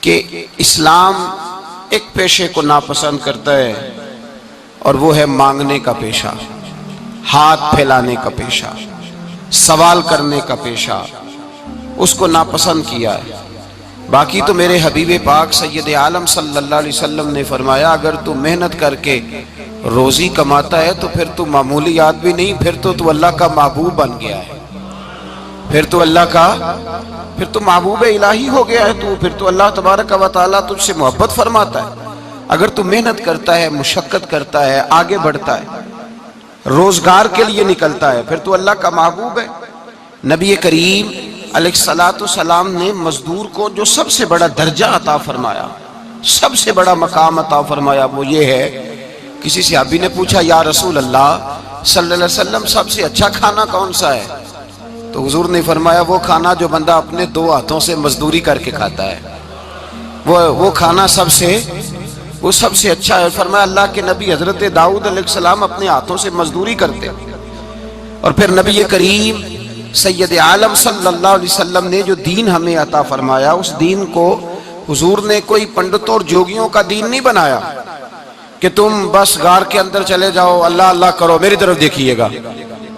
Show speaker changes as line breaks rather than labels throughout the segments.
کہ اسلام ایک پیشے کو ناپسند کرتا ہے اور وہ ہے مانگنے کا پیشہ، ہاتھ پھیلانے کا پیشہ، سوال کرنے کا پیشہ، اس کو ناپسند کیا ہے۔ باقی تو میرے حبیب پاک سید عالم صلی اللہ علیہ وسلم نے فرمایا اگر تو محنت کر کے روزی کماتا ہے تو پھر تو معمولی آدمی نہیں، پھر تو اللہ کا محبوب بن گیا ہے، پھر تو محبوب الہی ہو گیا ہے، پھر تو اللہ تبارک و تعالیٰ تجھ سے محبت فرماتا ہے۔ اگر تو محنت کرتا ہے، مشقت کرتا ہے، آگے بڑھتا ہے، روزگار کے لیے نکلتا ہے، پھر تو اللہ کا محبوب ہے۔ نبی کریم علیہ السلام نے مزدور کو جو سب سے بڑا درجہ عطا فرمایا، سب سے بڑا مقام عطا فرمایا، وہ یہ ہے، کسی صحابی نے پوچھا یا رسول اللہ صلی اللہ علیہ وسلم سب سے اچھا کھانا کون سا ہے؟ تو حضور نے فرمایا وہ کھانا جو بندہ اپنے دو ہاتھوں سے مزدوری کر کے کھاتا ہے، وہ کھانا سب سے اچھا ہے۔ فرمایا اللہ کے نبی حضرت داؤد علیہ السلام اپنے ہاتھوں سے مزدوری کرتے۔ اور پھر نبی کریم سید عالم صلی اللہ علیہ وسلم نے جو دین ہمیں عطا فرمایا، اس دین کو حضور نے کوئی پنڈتوں اور جوگیوں کا دین نہیں بنایا کہ تم بس غار کے اندر چلے جاؤ، اللہ اللہ کرو، میری طرف دیکھیے گا۔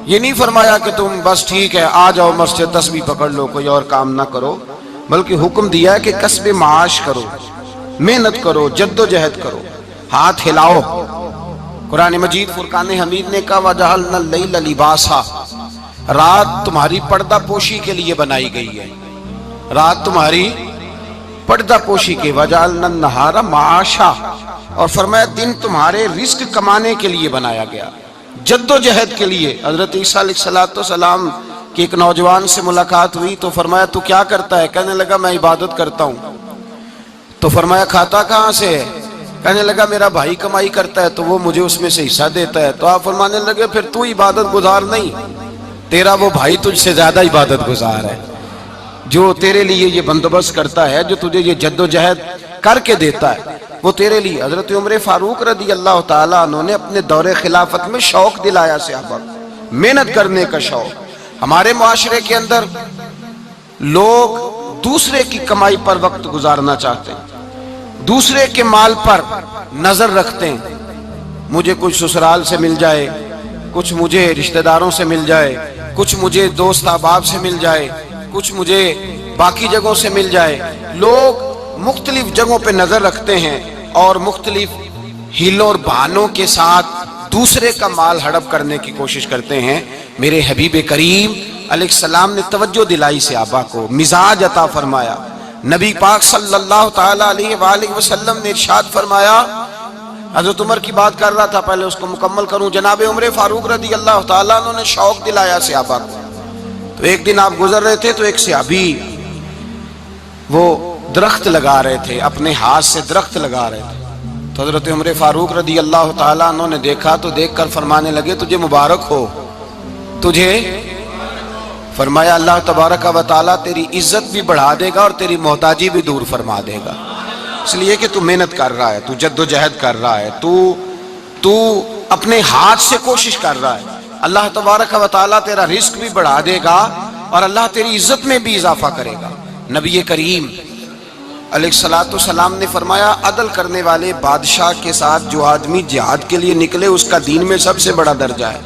یہ نہیں فرمایا کہ تم بس ٹھیک ہے آ جاؤ مسجد تسبیح پکڑ لو، کوئی اور کام نہ کرو، بلکہ حکم دیا ہے کہ کسب معاش کرو، محنت کرو، جد و جہد کرو، ہاتھ ہلاؤ۔ قرآن مجید فرقان حمید نے کہا وَجَعَلْنَا اللَّيْلَ لِبَاسًا، رات تمہاری پردہ پوشی کے لیے بنائی گئی ہے، رات تمہاری پردہ پوشی کے، وَجَعَلْنَا النَّهَارَ مَعَاشًا، اور فرمایا دن تمہارے رزق کمانے کے لیے بنایا گیا، جد و جہد کے لیے۔ حضرت عیسیٰ علیہ السلام کی ایک نوجوان سے ملاقات ہوئی تو فرمایا تو کیا کرتا ہے؟ کہنے لگا میں عبادت کرتا ہوں۔ تو فرمایا کھاتا کہاں سے ہے؟ کہنے لگا میرا بھائی کمائی کرتا ہے تو وہ مجھے اس میں سے حصہ دیتا ہے۔ تو آپ فرمانے لگے پھر تو عبادت گزار نہیں، تیرا وہ بھائی تجھ سے زیادہ عبادت گزار ہے، جو تیرے لیے یہ بندوبست کرتا ہے، جو تجھے یہ جد و جہد کر کے دیتا ہے، وہ تیرے لیے۔ حضرت عمر فاروق رضی اللہ تعالیٰ عنہ نے اپنے دور خلافت میں شوق دلایا صحابہ کو، محنت کرنے کا شوق۔ ہمارے معاشرے کے اندر لوگ دوسرے کی کمائی پر وقت گزارنا چاہتے ہیں، دوسرے کے مال پر نظر رکھتے ہیں، مجھے کچھ سسرال سے مل جائے، کچھ مجھے رشتہ داروں سے مل جائے، کچھ مجھے دوست احباب سے مل جائے، کچھ مجھے باقی جگہوں سے مل جائے۔ لوگ مختلف جگہوں پہ نظر رکھتے ہیں اور مختلف ہیلوں اور بہانوں کے ساتھ دوسرے کا مال ہڑپ کرنے کی کوشش کرتے ہیں۔ میرے حبیب کریم علیہ السلام نے توجہ دلائی صحابہ کو، مزاج عطا فرمایا۔ نبی پاک صلی اللہ تعالیٰ علیہ وآلہ وسلم نے ارشاد فرمایا، حضرت عمر کی بات کر رہا تھا، پہلے اس کو مکمل کروں، جناب عمر فاروق رضی اللہ تعالیٰ عنہ نے شوق دلایا صحابہ کو۔ تو ایک دن آپ گزر رہے تھے تو ایک صحابی وہ درخت لگا رہے تھے، اپنے ہاتھ سے درخت لگا رہے تھے۔ تو حضرت عمر فاروق رضی اللہ تعالیٰ عنہ نے دیکھا تو دیکھ کر فرمانے لگے تجھے مبارک ہو، تجھے، فرمایا اللہ تبارک و تعالیٰ تیری عزت بھی بڑھا دے گا اور تیری محتاجی بھی دور فرما دے گا، اس لیے کہ تو محنت کر رہا ہے، تو جد و جہد کر رہا ہے، تو اپنے ہاتھ سے کوشش کر رہا ہے، اللہ تبارک و تعالیٰ تیرا رزق بھی بڑھا دے گا اور اللہ تیری عزت میں بھی اضافہ کرے گا۔ نبی کریم علیہ السلام نے فرمایا عدل کرنے والے بادشاہ کے ساتھ جو آدمی جہاد کے لیے نکلے اس کا دین میں سب سے بڑا درجہ ہے،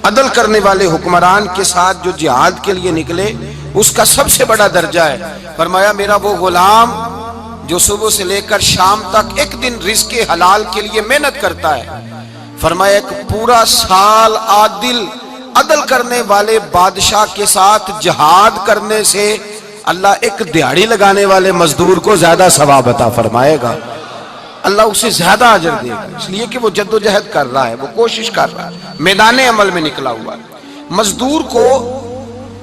عدل کرنے والے حکمران کے ساتھ جو جہاد کے لیے نکلے اس کا سب سے بڑا درجہ ہے۔ فرمایا میرا وہ غلام جو صبح سے لے کر شام تک ایک دن رزق حلال کے لیے محنت کرتا ہے، فرمایا ایک پورا سال عدل کرنے والے بادشاہ کے ساتھ جہاد کرنے سے اللہ ایک دیہڑی لگانے والے مزدور کو زیادہ ثواب عطا فرمائے گا، اللہ اسے زیادہ اجر دے گا، اس لیے کہ وہ جد و جہد کر رہا ہے، وہ کوشش کر رہا ہے، میدان عمل میں نکلا ہوا ہے۔ مزدور کو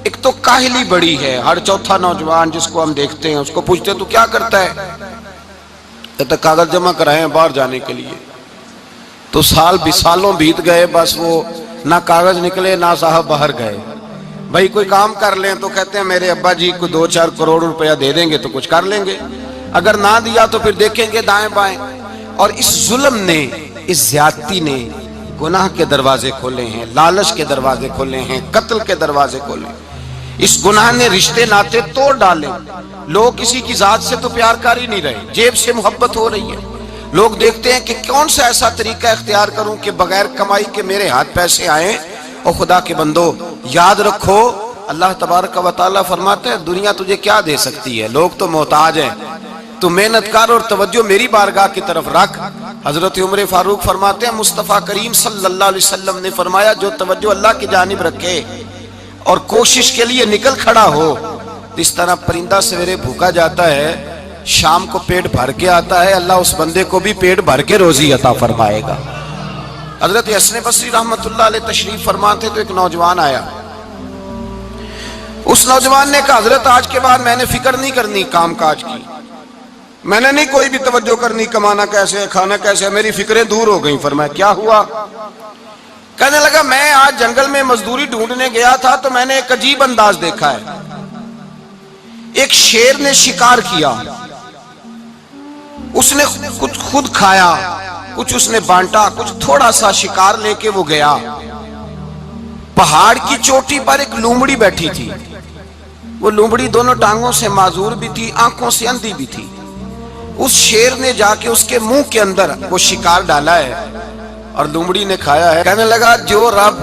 ایک تو کاہلی بڑی ہے، ہر چوتھا نوجوان جس کو ہم دیکھتے ہیں اس کو پوچھتے تو کیا کرتا ہے، کہتا کاغذ جمع کرائے ہیں باہر جانے کے لیے، تو سالوں بیت گئے، بس وہ نہ کاغذ نکلے نہ صاحب باہر گئے۔ بھائی کوئی کام کر لیں تو کہتے ہیں میرے ابا جی کو 2-4 کروڑ روپیہ دے دیں گے تو کچھ کر لیں گے، اگر نہ دیا تو پھر دیکھیں گے دائیں بائیں۔ اور اس ظلم نے، اس زیادتی نے گناہ کے دروازے کھولے ہیں، لالچ کے دروازے کھولے ہیں، قتل کے دروازے کھولے ہیں۔ اس گناہ نے رشتے ناتے توڑ ڈالے. لوگ کسی کی ذات سے تو پیار کر ہی نہیں رہے, جیب سے محبت ہو رہی ہے. لوگ دیکھتے ہیں کہ کون سا ایسا طریقہ اختیار کروں کہ بغیر کمائی کے میرے ہاتھ پیسے آئیں. اور خدا کے بندو یاد رکھو, اللہ تبارک و تعالیٰ فرماتے ہیں دنیا تجھے کیا دے سکتی ہے, لوگ تو محتاج ہیں, تو محنت کر اور توجہ میری بارگاہ کی طرف رکھ. حضرت عمر فاروق فرماتے ہیں مصطفیٰ کریم صلی اللہ علیہ وسلم نے فرمایا جو توجہ اللہ کی جانب رکھے اور کوشش کے لیے نکل کھڑا ہو, اس طرح پرندہ سویرے بھوکا جاتا ہے, شام کو پیٹ بھر کے آتا ہے, اللہ اس بندے کو بھی پیٹ بھر کے روزی عطا فرمائے گا. حضرت حسن بصری رحمت اللہ علیہ تشریف فرماتے تو ایک نوجوان آیا. اس نوجوان نے کہا حضرت آج کے بعد میں نے فکر نہیں کرنی کام کاج کی, میں نے نہیں کوئی بھی توجہ کرنی کمانا کیسے ہے کھانا کیسے ہے, میری فکریں دور ہو گئیں. فرمایا کیا ہوا؟ کہنے لگا میں آج جنگل میں مزدوری ڈھونڈنے گیا تھا تو میں نے ایک عجیب انداز دیکھا ہے. ایک شیر نے شکار کیا, اس نے کچھ خود کھایا, کچھ اس نے بانٹا, کچھ تھوڑا سا شکار لے کے وہ گیا. پہاڑ کی چوٹی پر ایک لومڑی بیٹھی تھی, وہ لومڑی دونوں ٹانگوں سے معذور بھی تھی, آنکھوں سے اندھی بھی تھی. اس شیر نے جا کے اس کے منہ کے اندر وہ شکار ڈالا ہے اور لومڑی نے کھایا ہے. کہنے لگا جو رب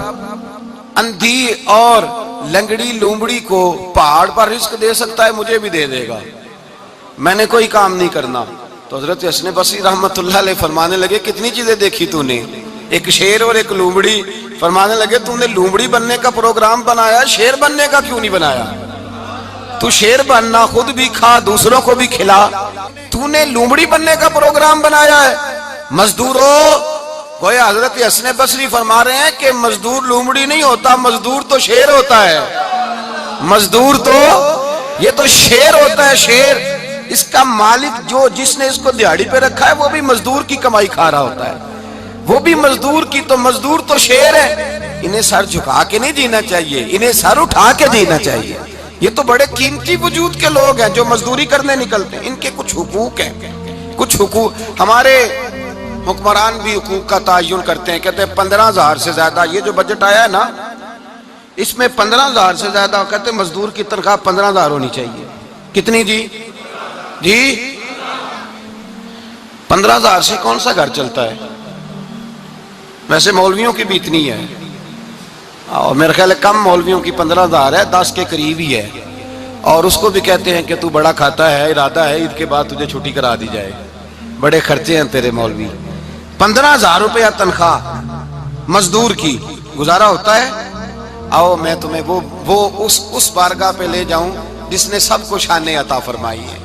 اندھی اور لنگڑی لومڑی کو پہاڑ پر رزق دے سکتا ہے مجھے بھی دے دے گا, میں نے کوئی کام نہیں کرنا. تو حضرت حسن بصری رحمت اللہ علیہ فرمانے لگے کتنی چیزیں دیکھی تو نے, ایک شیر اور ایک لومڑی. فرمانے لگے تو نے لومڑی بننے کا پروگرام بنایا, شیر بننے کا کیوں نہیں بنایا؟ تو شیر بننا, خود بھی کھا دوسروں کو بھی کھلا, تو نے لومڑی بننے کا پروگرام بنایا ہے. مزدوروں گویا حضرت حسن بصری فرما رہے ہیں کہ مزدور لومڑی نہیں ہوتا, مزدور تو شیر ہوتا ہے. مزدور تو یہ تو شیر ہوتا ہے, شیر. اس کا مالک جو جس نے اس کو دیہڑی پہ رکھا ہے وہ بھی مزدور کی کمائی کھا رہا ہوتا ہے, وہ بھی مزدور کی. تو مزدور تو شیر ہے, انہیں سر جھکا کے نہیں جینا چاہیے, انہیں سر اٹھا کے جینا چاہیے. یہ تو بڑے قیمتی وجود کے لوگ ہیں جو مزدوری کرنے نکلتے ہیں, ان کے کچھ حقوق ہیں, کچھ حقوق. ہمارے حکمران بھی حقوق کا تعین کرتے ہیں, کہتے ہیں 15,000 سے زیادہ, یہ جو بجٹ آیا ہے نا اس میں 15,000 سے زیادہ, کہتے ہیں مزدور کی تنخواہ 15,000 ہونی چاہیے. کتنی جی؟ 15,000 سے کون سا گھر چلتا ہے؟ ویسے مولویوں کی بھی اتنی ہے, اور میرے خیال ہے کم مولویوں کی 15,000 ہے, 10 کے قریب ہی ہے. اور اس کو بھی کہتے ہیں کہ تو بڑا کھاتا ہے, ارادہ ہے عید کے بعد تجھے چھٹی کرا دی جائے, بڑے خرچے ہیں تیرے مولوی. 15,000 روپیہ تنخواہ مزدور کی, گزارا ہوتا ہے؟ آؤ میں تمہیں وہ اس بارگاہ پہ لے جاؤں جس نے سب کو شان عطا فرمائی ہے.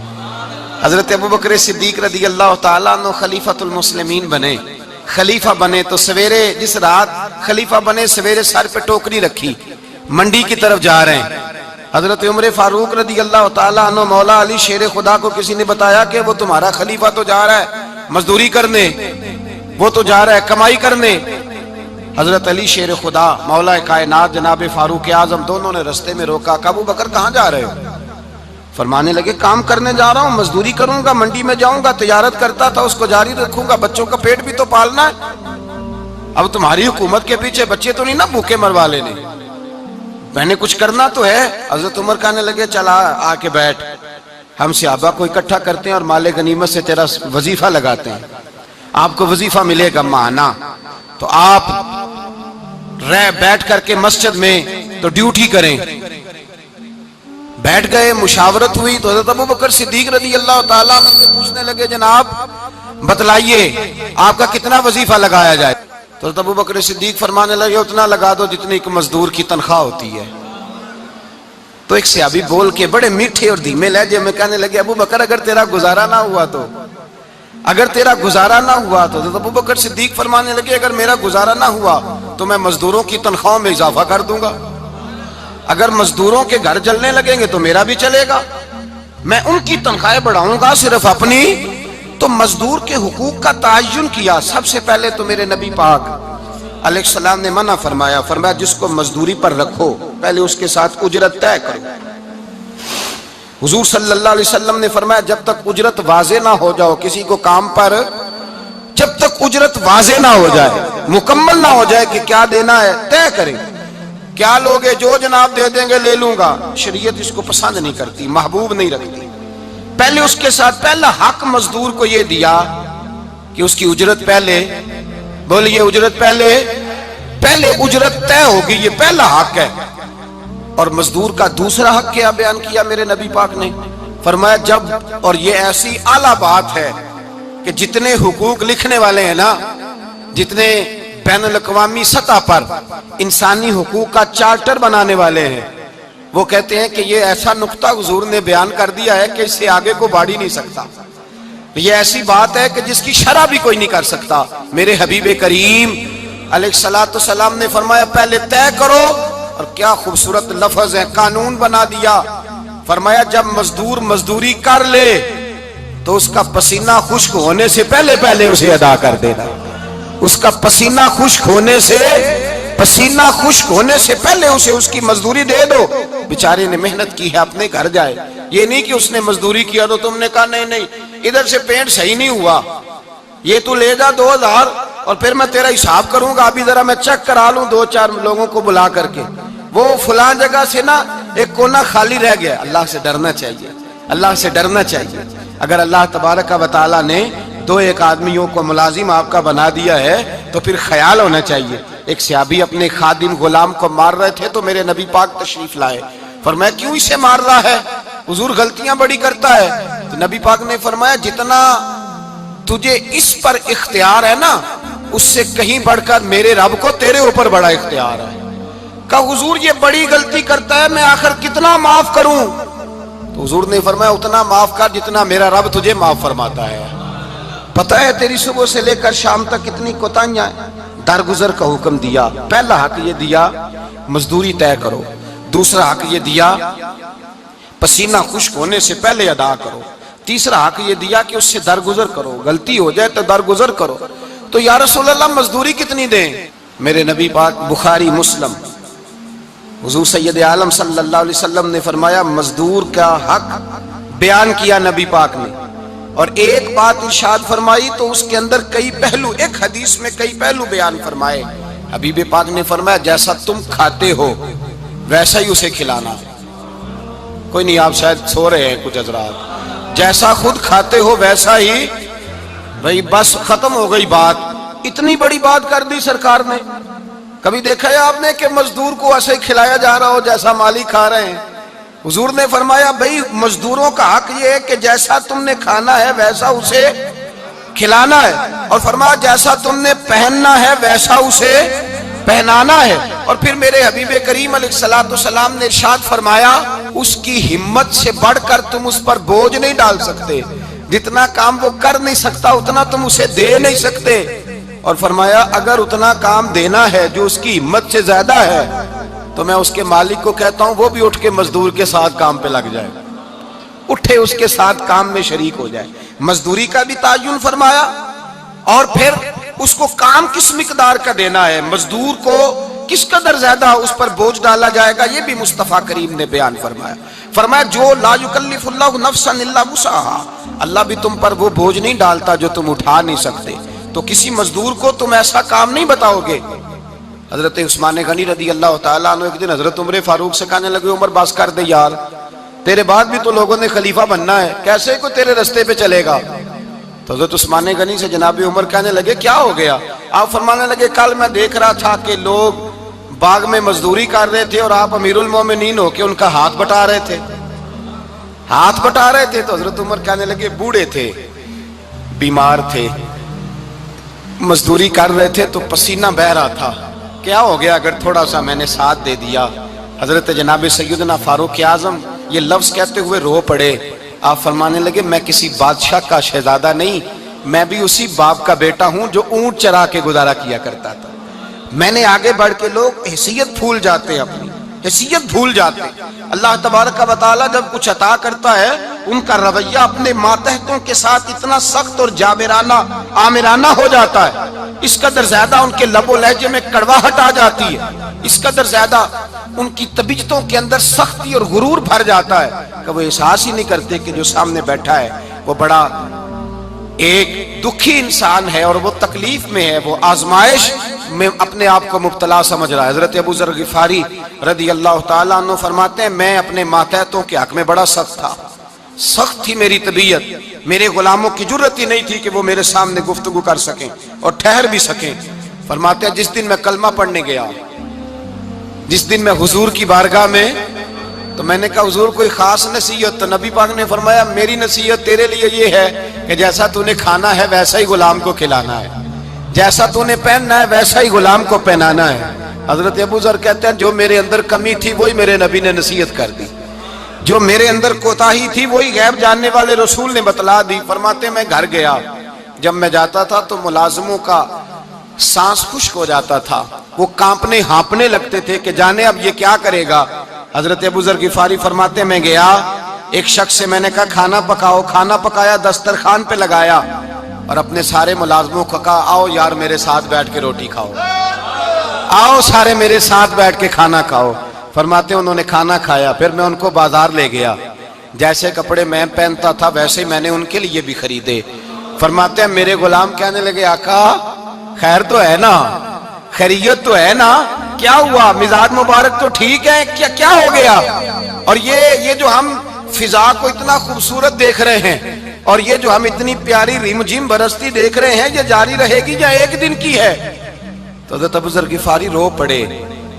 حضرت ابوبکر صدیق رضی اللہ تعالیٰ عنہ خلیفۃ المسلمین بنے. خلیفہ بنے تو سویرے, جس رات خلیفہ بنے سویرے سر پہ ٹوکری رکھی, منڈی کی طرف جا رہے ہیں. حضرت عمر فاروق رضی اللہ تعالیٰ عنہ مولا علی شیر خدا کو کسی نے بتایا کہ وہ تمہارا خلیفہ تو جا رہا ہے مزدوری کرنے, وہ تو جا رہا ہے کمائی کرنے. حضرت علی شیر خدا مولا کائنات جناب فاروق اعظم دونوں نے رستے میں روکا. کہ ابو بکر کہاں جا رہے ہو؟ فرمانے لگے کام کرنے جا رہا ہوں, مزدوری کروں گا, منڈی میں جاؤں گا, تجارت کرتا تھا اس کو جاری رکھوں گا, بچوں کا پیٹ بھی تو پالنا ہے. اب تمہاری حکومت کے پیچھے بچے تو نہیں نا بھوکے مروا لینے, میں نے کچھ کرنا تو ہے. حضرت عمر کہنے لگے چلا آ کے بیٹھ, ہم صحابہ کو اکٹھا کرتے ہیں اور مال غنیمت سے تیرا وظیفہ لگاتے ہیں, آپ کو وظیفہ ملے گا ماہانہ. تو آپ بیٹھ کر کے مسجد میں تو ڈیوٹی کریں. بیٹھ گئے, مشاورت ہوئی تو حضرت ابوبکر صدیق رضی اللہ تعالیٰ عنہ سے پوچھنے لگے جناب بتلائیے آپ کا کتنا وظیفہ لگایا جائے؟ تو حضرت ابوبکر صدیق فرمانے لگے اتنا لگا دو جتنی ایک مزدور کی تنخواہ ہوتی ہے. تو ایک صحابی بول کے بڑے میٹھے اور دھیمے لہجے میں کہنے لگے ابو بکر اگر تیرا گزارا نہ ہوا تو, اگر تیرا گزارا نہ ہوا تو. حضرت ابوبکر صدیق فرمانے لگے اگر میرا گزارا نہ ہوا تو میں مزدوروں کی تنخواہوں میں اضافہ کر دوں گا, اگر مزدوروں کے گھر جلنے لگیں گے تو میرا بھی چلے گا, میں ان کی تنخواہیں بڑھاؤں گا صرف اپنی. تو مزدور کے حقوق کا تعین کیا. سب سے پہلے تو میرے نبی پاک علیہ السلام نے منع فرمایا, فرمایا جس کو مزدوری پر رکھو پہلے اس کے ساتھ اجرت طے کرو. حضور صلی اللہ علیہ وسلم نے فرمایا جب تک اجرت واضح نہ ہو جاؤ کسی کو کام پر, جب تک اجرت واضح نہ ہو جائے, مکمل نہ ہو جائے کہ کیا دینا ہے, طے کریں. کیا لوگے؟ جو جناب دے دیں گے لے لوں گا۔ شریعت اس کو پسند نہیں کرتی، محبوب نہیں رکھتی۔ پہلے اس کے ساتھ پہلا حق مزدور کو یہ دیا کہ اس کی اجرت پہلے، بولیے اجرت پہلے اجرت طے ہوگی، یہ پہلا حق ہے۔ اور مزدور کا دوسرا حق کیا بیان کیا میرے نبی پاک نے؟ فرمایا جب، اور یہ ایسی اعلیٰ بات ہے کہ جتنے حقوق لکھنے والے ہیں نا، جتنے بین الاقوامی سطح پر انسانی حقوق کا چارٹر بنانے والے ہیں، وہ کہتے ہیں کہ یہ ایسا نقطہ حضور نے بیان کر دیا ہے کہ اس سے آگے کو بڑھ ہی نہیں سکتا۔ یہ ایسی بات ہے کہ جس کی شرح بھی کوئی نہیں کر سکتا۔ میرے حبیب کریم علیہ الصلوۃ والسلام نے فرمایا پہلے طے کرو، اور کیا خوبصورت لفظ ہے، قانون بنا دیا۔ فرمایا جب مزدور مزدوری کر لے تو اس کا پسینہ خشک ہونے سے پہلے اسے ادا کر دینا۔ اس کا پسینہ خشک ہونے سے پہلے اسے اس کی مزدوری دے دو۔ بیچارے نے محنت کی ہے، اپنے گھر جائے۔ یہ نہیں کہ اس نے مزدوری کیا تو تم نے کہا نہیں ادھر سے پینٹ صحیح نہیں ہوا، یہ تو لے جا 2000 اور پھر میں تیرا حساب کروں گا، ابھی ذرا میں چیک کرا لوں 2-4 لوگوں کو بلا کر کے، وہ فلاں جگہ سے نا ایک کونا خالی رہ گیا۔ اللہ سے ڈرنا چاہیے، اللہ سے ڈرنا چاہیے۔ اگر اللہ تبارک و تعالیٰ نے 2-1 آدمیوں کو ملازم آپ کا بنا دیا ہے تو پھر خیال ہونا چاہیے۔ ایک صحابی اپنے خادم غلام کو مار رہے تھے تو میرے نبی پاک تشریف لائے۔ فرمایا کیوں اسے مار رہا ہے؟ حضور غلطیاں بڑی کرتا ہے۔ تو نبی پاک نے فرمایا جتنا تجھے اس پر اختیار ہے نا، اس سے کہیں بڑھ کر میرے رب کو تیرے اوپر بڑا اختیار ہے۔ کہا حضور یہ بڑی غلطی کرتا ہے، میں آخر کتنا معاف کروں؟ تو حضور نے فرمایا اتنا معاف کر جتنا میرا رب تجھے معاف فرماتا ہے۔ پتہ ہے تیری صبح سے لے کر شام تک کتنی کوتاہیاں ہیں۔ درگزر کا حکم دیا۔ پہلا حق یہ دیا مزدوری طے کرو، دوسرا حق یہ دیا پسینہ خشک ہونے سے پہلے ادا کرو، تیسرا حق یہ دیا کہ اس سے درگزر کرو، غلطی ہو جائے تو درگزر کرو۔ تو یا رسول اللہ مزدوری کتنی دیں؟ میرے نبی پاک بخاری مسلم حضور سید عالم صلی اللہ علیہ وسلم نے فرمایا مزدور کا حق بیان کیا نبی پاک نے، اور ایک بات ارشاد فرمائی تو اس کے اندر کئی پہلو، ایک حدیث میں کئی پہلو بیان فرمائے۔ حبیب پاک نے فرمایا جیسا تم کھاتے ہو ویسا ہی اسے کھلانا۔ کوئی نہیں، آپ شاید سو رہے ہیں کچھ حضرات۔ جیسا خود کھاتے ہو ویسا ہی، بھئی بس ختم ہو گئی بات۔ اتنی بڑی بات کر دی سرکار نے۔ کبھی دیکھا ہے آپ نے کہ مزدور کو ایسے کھلایا جا رہا ہو جیسا مالک کھا رہے ہیں؟ حضور نے فرمایا بھئی مزدوروں کا حق یہ ہے کہ جیسا تم نے کھانا ہے ویسا اسے کھلانا ہے، اور فرمایا جیسا تم نے پہننا ہے ویسا اسے پہنانا ہے۔ اور پھر میرے حبیب کریم علیہ الصلوۃ والسلام نے ارشاد فرمایا اس کی ہمت سے بڑھ کر تم اس پر بوجھ نہیں ڈال سکتے، جتنا کام وہ کر نہیں سکتا اتنا تم اسے دے نہیں سکتے۔ اور فرمایا اگر اتنا کام دینا ہے جو اس کی ہمت سے زیادہ ہے تو میں اس کے مالک کو کہتا ہوں وہ بھی اٹھ کے مزدور کے ساتھ کام پہ لگ جائے، اٹھے اس کے ساتھ کام میں شریک ہو جائے۔ مزدوری کا بھی تعین فرمایا، اور پھر اس کو کام کس مقدار کا دینا ہے، مزدور کو کس قدر زیادہ اس پر بوجھ ڈالا جائے گا، یہ بھی مصطفیٰ کریم نے بیان فرمایا۔ فرمایا جو لا یکلف اللہ نفسا الا وسعها، اللہ بھی تم پر وہ بوجھ نہیں ڈالتا جو تم اٹھا نہیں سکتے، تو کسی مزدور کو تم ایسا کام نہیں بتاؤ گے۔ حضرت عثمان غنی رضی اللہ تعالیٰ عنہ ایک دن حضرت عمر فاروق سے کہنے لگے عمر بس کر دے یار، تیرے بعد بھی تو لوگوں نے خلیفہ بننا ہے، کیسے کوئی تیرے رستے پہ چلے گا؟ تو حضرت عثمان غنی سے جناب عمر کہنے لگے کیا ہو گیا؟ آپ فرمانے لگے کل میں دیکھ رہا تھا کہ لوگ باغ میں مزدوری کر رہے تھے اور آپ امیر المومنین ہو کے ان کا ہاتھ بٹا رہے تھے، ہاتھ بٹا رہے تھے۔ تو حضرت عمر کہنے لگے بوڑھے تھے، بیمار تھے، مزدوری کر رہے تھے تو پسینہ بہہ رہا تھا، کیا ہو گیا اگر تھوڑا سا میں نے ساتھ دے دیا؟ حضرت جناب سیدنا فاروق اعظم یہ لفظ کہتے ہوئے رو پڑے۔ آپ فرمانے لگے میں کسی بادشاہ کا شہزادہ نہیں، میں بھی اسی باپ کا بیٹا ہوں جو اونٹ چرا کے گزارا کیا کرتا تھا۔ میں نے آگے بڑھ کے لوگ حیثیت بھول جاتے ہیں، اپنی حیثیت بھول جاتے ہیں۔ اللہ تبارک و تعالیٰ جب کچھ عطا کرتا ہے ان کا رویہ اپنے ماتحتوں کے ساتھ اتنا سخت اور جابرانہ آمرانہ ہو جاتا ہے، اس قدر زیادہ ان کے لب و لہجے میں کڑواہٹ آ جاتی ہے، اس قدر زیادہ ان کی طبیعتوں کے اندر سختی اور غرور بھر جاتا ہے کہ وہ احساس ہی نہیں کرتے کہ جو سامنے بیٹھا ہے وہ بڑا ایک دکھی انسان ہے اور وہ تکلیف میں ہے، وہ آزمائش میں اپنے آپ کو مبتلا سمجھ رہا ہے۔ حضرت ابو ذر غفاری رضی اللہ تعالیٰ عنہ فرماتے ہیں میں اپنے ماتحتوں کے حق میں بڑا سخت تھا، سخت تھی میری طبیعت، میرے غلاموں کی جرت ہی نہیں تھی کہ وہ میرے سامنے گفتگو کر سکیں اور ٹھہر بھی سکیں۔ فرماتے ہیں جس دن میں کلمہ پڑھنے گیا، جس دن میں حضور کی بارگاہ میں، تو میں نے کہا حضور کوئی خاص نصیحت؟ تو نبی پاک نے فرمایا میری نصیحت تیرے لیے یہ ہے کہ جیسا تو نے کھانا ہے ویسا ہی غلام کو کھلانا ہے، جیسا تو نے پہننا ہے ویسا ہی غلام کو پہنانا ہے۔ حضرت ابو ذر کہتے ہیں جو میرے اندر کمی تھی وہی میرے نبی نے نصیحت کر دی، جو میرے اندر کوتاہی تھی وہی غیب جاننے والے رسول نے بتلا دی۔ فرماتے ہیں میں گھر گیا، جب میں جاتا تھا تو ملازموں کا سانس خشک ہو جاتا تھا، وہ کانپنے ہانپنے لگتے تھے کہ جانے اب یہ کیا کرے گا۔ حضرت ابو ذر غفاری فرماتے ہیں میں گیا، ایک شخص سے میں نے کہا کھانا پکاؤ، کھانا پکایا، دسترخوان پہ لگایا اور اپنے سارے ملازموں کو کہا آؤ یار میرے ساتھ بیٹھ کے روٹی کھاؤ، آؤ سارے میرے ساتھ بیٹھ کے کھانا کھاؤ۔ فرماتے ہیں انہوں نے کھانا کھایا، پھر میں ان کو بازار لے گیا، جیسے کپڑے میں پہنتا تھا ویسے ہی میں نے ان کے لیے بھی خریدے۔ فرماتے ہیں میرے غلام کہنے لگے آقا خیر تو ہے نا، خیریت تو ہے نا، کیا ہوا، مزاج مبارک تو ٹھیک ہے، کیا ہو گیا؟ اور یہ جو ہم فضا کو اتنا خوبصورت دیکھ رہے ہیں اور یہ جو ہم اتنی پیاری ریم جھم برستی دیکھ رہے ہیں، یہ جاری رہے گی یا ایک دن کی ہے؟ تو حضرت ابو ذر غفاری رو پڑے،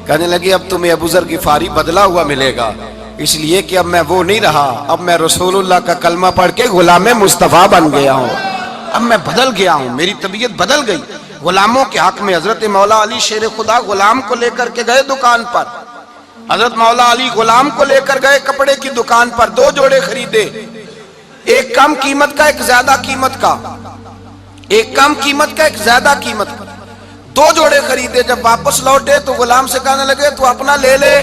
کہنے لگے اب تمہیں ابو ذر غفاری بدلا ہوا ملے گا، اس لیے کہ اب میں وہ نہیں رہا، اب میں رسول اللہ کا کلمہ پڑھ کے غلام مصطفیٰ بن گیا ہوں، اب میں بدل گیا ہوں، میری طبیعت بدل گئی۔ غلاموں کے حق میں حضرت مولا علی شیر خدا غلام کو لے کر کے گئے دکان پر، حضرت مولا علی غلام کو لے کر گئے کپڑے کی دکان پر، 2 جوڑے خریدے، ایک کم قیمت کا ایک زیادہ قیمت کا، ایک کم قیمت کا ایک زیادہ قیمت کا، 2 جوڑے خریدے۔ جب واپس لوٹے تو غلام سے کہنے لگے تو اپنا لے لے۔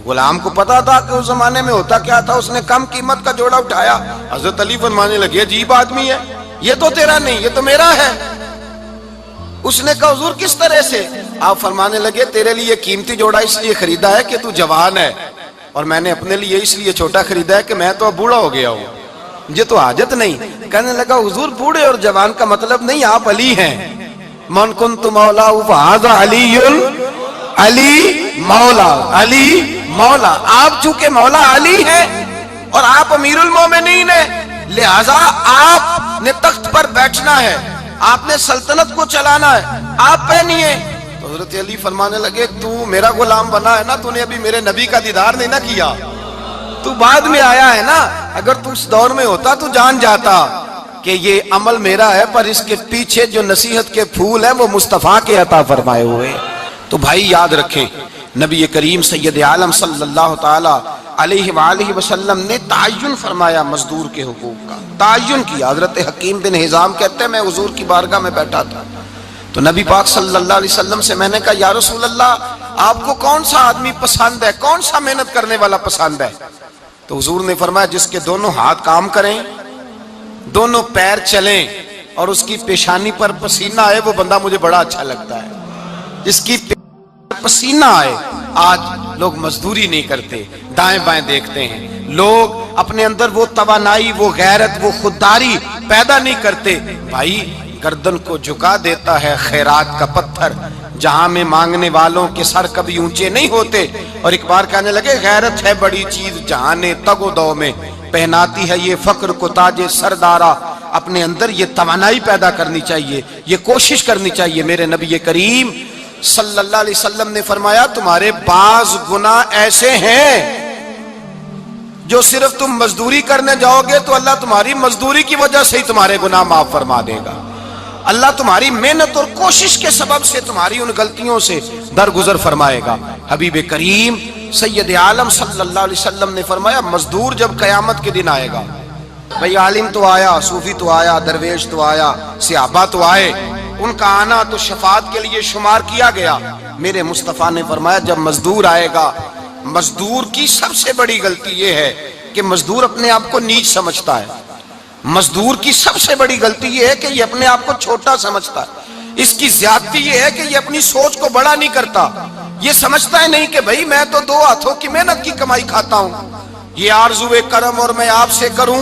غلام کو پتا تھا کہ اس زمانے میں ہوتا کیا تھا، اس نے کم قیمت کا جوڑا اٹھایا۔ حضرت علی فرمانے لگے عجیب آدمی ہے، یہ تو تیرا نہیں، یہ تو میرا ہے۔ اس نے کہا حضور کس طرح سے؟ آپ فرمانے لگے تیرے لیے قیمتی جوڑا اس لیے خریدا ہے کہ تو جوان ہے، اور میں نے اپنے لیے اس لیے چھوٹا خریدا ہے کہ میں تو اب بوڑھا ہو گیا ہوں، مجھے تو حاجت نہیں۔ کہنے لگا حضور بوڑھے اور جوان کا مطلب نہیں، آپ علی ہیں، من کنت مولا فہذا علی، علی مولا، علی مولا، آپ چونکہ مولا علی ہیں اور آپ امیر المومنین ہیں، لہذا آپ نے تخت پر بیٹھنا ہے، آپ نے سلطنت کو چلانا ہے، آپ پہنیے۔ تو حضرت علی فرمانے لگے تو میرا غلام بنا ہے نا، تو نے ابھی میرے نبی کا دیدار نہیں نہ کیا، تو بعد میں آیا ہے نا، اگر تو اس دور میں ہوتا تو جان جاتا کہ یہ عمل میرا ہے، پر اس کے پیچھے جو نصیحت کے پھول ہیں وہ مصطفیٰ کے عطا فرمائے ہوئے۔ تو بھائی یاد رکھیں نبی کریم سید عالم صلی اللہ تعالی علیہ وآلہ وسلم نے تعین فرمایا مزدور کے حقوق کا، تعین کیا۔ حضرت حکیم بن حزام کہتے ہیں میں حضور کی بارگاہ میں بیٹھا تھا تو نبی پاک صلی اللہ علیہ وسلم سے میں نے کہا یا رسول اللہ آپ کو کون سا آدمی پسند ہے، کون سا محنت کرنے والا پسند ہے؟ تو حضور نے فرمایا جس کے دونوں ہاتھ کام کریں، دونوں پیر چلیں اور اس کی پیشانی پر پسینہ آئے، وہ بندہ مجھے بڑا اچھا لگتا ہے۔ جس کی پسینہ آئے، آج لوگ مزدوری نہیں کرتے، دائیں بائیں دیکھتے ہیں، لوگ اپنے اندر وہ توانائی، وہ غیرت، وہ خودداری پیدا نہیں کرتے۔ بھائی گردن کو جھکا دیتا ہے خیرات کا پتھر، جہاں میں مانگنے والوں کے سر کبھی اونچے نہیں ہوتے۔ اور ایک بار کہنے لگے غیرت ہے بڑی چیز جہاں نے تگ و دو میں، پہناتی ہے یہ فقر کو تاج سردارا۔ اپنے اندر یہ توانائی پیدا کرنی چاہیے، یہ کوشش کرنی چاہیے۔ میرے نبی کریم صلی اللہ علیہ وسلم نے فرمایا تمہارے بعض گناہ ایسے ہیں جو صرف تم مزدوری کرنے جاؤ گے تو اللہ تمہاری مزدوری کی وجہ سے ہی تمہارے گناہ معاف فرما دے گا، اللہ تمہاری محنت اور کوشش کے سبب سے تمہاری ان غلطیوں سے درگزر فرمائے گا۔ حبیب کریم سید عالم صلی اللہ علیہ وسلم نے فرمایا مزدور جب قیامت کے دن آئے گا، بھئی عالم تو آیا، صوفی تو آیا، درویش تو آیا، صحابہ تو آئے، ان کا آنا تو شفاعت کے لیے شمار کیا گیا۔ میرے مصطفیٰ نے فرمایا جب مزدور آئے گا، مزدور کی سب سے بڑی غلطی یہ ہے کہ مزدور اپنے آپ کو نیچ سمجھتا ہے۔ مزدور کی سب سے بڑی غلطی یہ ہے کہ یہ اپنے آپ کو چھوٹا سمجھتا ہے۔ اس کی زیادتی یہ ہے کہ یہ اپنی سوچ کو بڑا نہیں کرتا، یہ سمجھتا ہے نہیں کہ بھئی میں تو 2 ہاتھوں کی محنت کی کمائی کھاتا ہوں، یہ آرزو کرم اور میں آپ سے کروں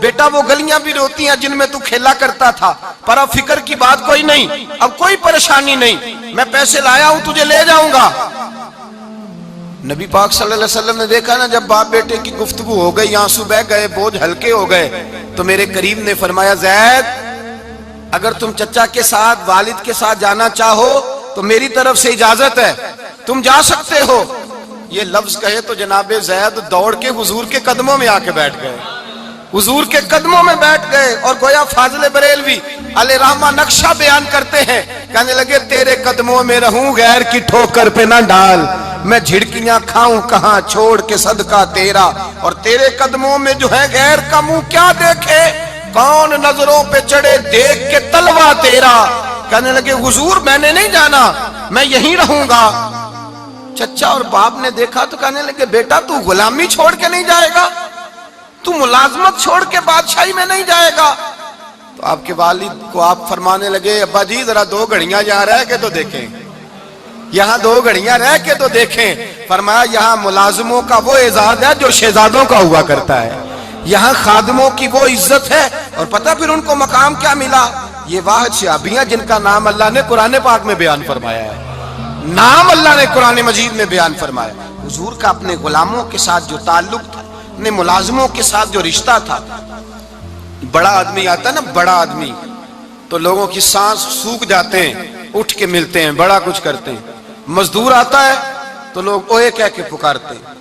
بیٹا وہ گلیاں بھی روتی ہیں جن میں تو کھیلا کرتا تھا، پر اب فکر کی بات کوئی نہیں، اب کوئی پریشانی نہیں، میں پیسے لایا ہوں تجھے لے جاؤں گا۔ نبی پاک صلی اللہ علیہ وسلم نے دیکھا نا جب باپ بیٹے کی گفتگو ہو گئی، آنسو بہہ گئے، بوجھ ہلکے ہو گئے، تو میرے کریم نے فرمایا زید اگر تم چچا کے ساتھ والد کے ساتھ جانا چاہو تو میری طرف سے اجازت ہے، تم جا سکتے ہو۔ یہ لفظ کہے تو جناب زید دوڑ کے حضور کے قدموں میں آ کے بیٹھ گئے، حضور کے قدموں میں بیٹھ گئے، اور گویا فاضل بریلوی علیہ رحمہ نقشہ بیان کرتے ہیں، کہنے لگے تیرے قدموں میں رہوں غیر کی ٹھوکر پہ نہ ڈال، میں جھڑکیاں کھاؤں کہاں چھوڑ کے صدقہ تیرا، اور تیرے قدموں میں جو ہے غیر کا منہ کیا دیکھے، کون نظروں پہ چڑھے دیکھ کے تلوا تیرا۔ کہنے لگے حضور میں نے نہیں جانا، میں یہیں رہوں گا۔ چچا اور باپ نے دیکھا تو کہنے لگے بیٹا تو غلامی چھوڑ کے نہیں جائے گا، تو ملازمت چھوڑ کے بادشاہی میں نہیں جائے گا۔ تو آپ کے والد کو آپ فرمانے لگے ابا جی ذرا 2 گھڑیاں یہاں رہ کے تو دیکھیں، یہاں 2 گھڑیاں رہ کے تو دیکھیں۔ فرمایا یہاں ملازموں کا وہ اعزاز ہے جو شہزادوں کا ہوا کرتا ہے، یہاں خادموں کی وہ عزت ہے، اور پتہ پھر ان کو مقام کیا ملا، یہ واحد شعبیاں جن کا نام اللہ نے قرآن پاک میں بیان فرمایا ہے، نام اللہ نے قرآن مجید میں بیان فرمایا۔ حضور کا اپنے غلاموں کے ساتھ جو تعلق تھا، اپنے ملازموں کے ساتھ جو رشتہ تھا، بڑا آدمی آتا ہے نا، بڑا آدمی تو لوگوں کی سانس سوکھ جاتے ہیں، اٹھ کے ملتے ہیں، بڑا کچھ کرتے ہیں۔ مزدور آتا ہے تو لوگ اوے کہہ کے پکارتے ہیں،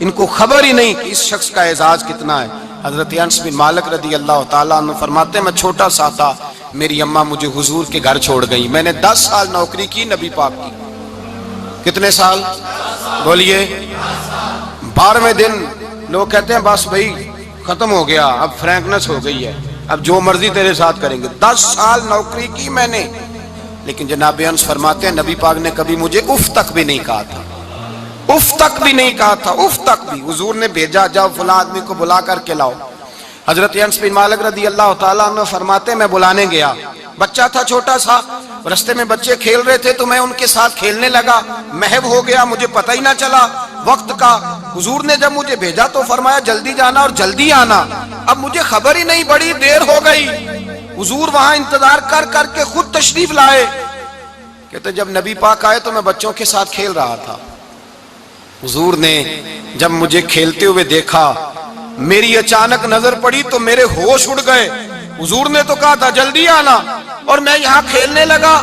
ان کو خبر ہی نہیں کہ اس شخص کا اعزاز کتنا ہے۔ حضرت انس بن مالک رضی اللہ تعالیٰ عنہ فرماتے ہیں میں چھوٹا سا تھا، میری اماں مجھے حضور کے گھر چھوڑ گئی، میں نے 10 سال نوکری کی نبی پاک کی۔ کتنے سال بولیے؟ 12ویں دن لوگ کہتے ہیں بس بھائی ختم ہو گیا، اب فرینکنس ہو گئی ہے، اب جو مرضی تیرے ساتھ کریں گے۔ 10 سال نوکری کی میں نے، لیکن جناب انس فرماتے ہیں نبی پاک نے کبھی مجھے اف تک بھی نہیں کہا تھا، اف تک بھی نہیں کہا تھا، اف تک بھی۔ حضور نے بھیجا جاؤ فلاں آدمی کو بلا کر کے لاؤ۔ حضرت انس بن مالک رضی اللہ تعالیٰ عنہ فرماتے ہیں میں بلانے گیا، بچہ تھا چھوٹا سا، رستے میں بچے کھیل رہے تھے تو میں ان کے ساتھ کھیلنے لگا، محو ہو گیا، مجھے پتہ ہی نہ چلا وقت کا۔ حضور نے جب مجھے بھیجا تو فرمایا جلدی جانا اور جلدی آنا، اب مجھے خبر ہی نہیں، بڑی دیر ہو گئی۔ حضور وہاں انتظار کر کر کے خود تشریف لائے، کہتے جب نبی پاک آئے تو میں بچوں کے ساتھ کھیل رہا تھا، حضور نے جب مجھے کھیلتے ہوئے دیکھا، میری اچانک نظر پڑی تو میرے ہوش اڑ گئے۔ حضور نے تو کہا تھا جلدی آنا، اور میں یہاں کھیلنے لگا،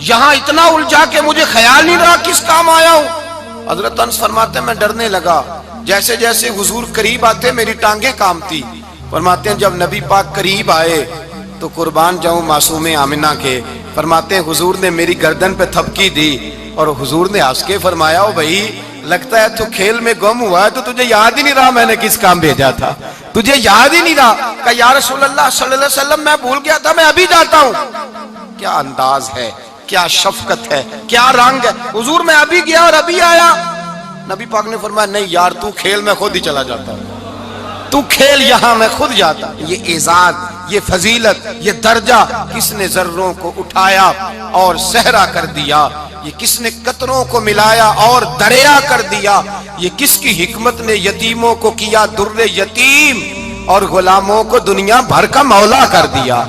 یہاں اتنا الجھا کہ مجھے خیال نہیں رہا کس کام آیا ہوں۔ حضرت انس فرماتے ہیں میں ڈرنے لگا، جیسے جیسے حضور قریب آتے میری ٹانگیں کانپتی۔ فرماتے ہیں جب نبی پاک قریب آئے تو قربان جاؤں معصوم آمنہ کے، فرماتے ہیں حضور نے میری گردن پہ تھپکی دی، اور حضور نے ہنس کے فرمایا او بھائی لگتا ہے تو کھیل میں گم ہوا ہے تو تجھے یاد ہی نہیں رہا میں نے کس کام بھیجا تھا، تجھے یاد ہی نہیں رہا۔ کہا یا رسول اللہ صلی اللہ علیہ وسلم میں بھول گیا تھا، میں ابھی جاتا ہوں۔ کیا انداز ہے، کیا شفقت ہے، کیا رنگ ہے، حضور میں ابھی گیا اور ابھی آیا۔ نبی پاک نے فرمایا نہیں یار تو کھیل میں خود ہی چلا جاتا، تو کھیل یہاں میں خود جاتا۔ یہ اعزاز، یہ فضیلت، یہ درجہ کس نے ذروں کو اٹھایا اور صحرا کر دیا، یہ کس نے قطروں کو ملایا اور دریا کر دیا، یہ کس کی حکمت نے یتیموں کو کیا در یتیم اور غلاموں کو دنیا بھر کا مولا کر دیا،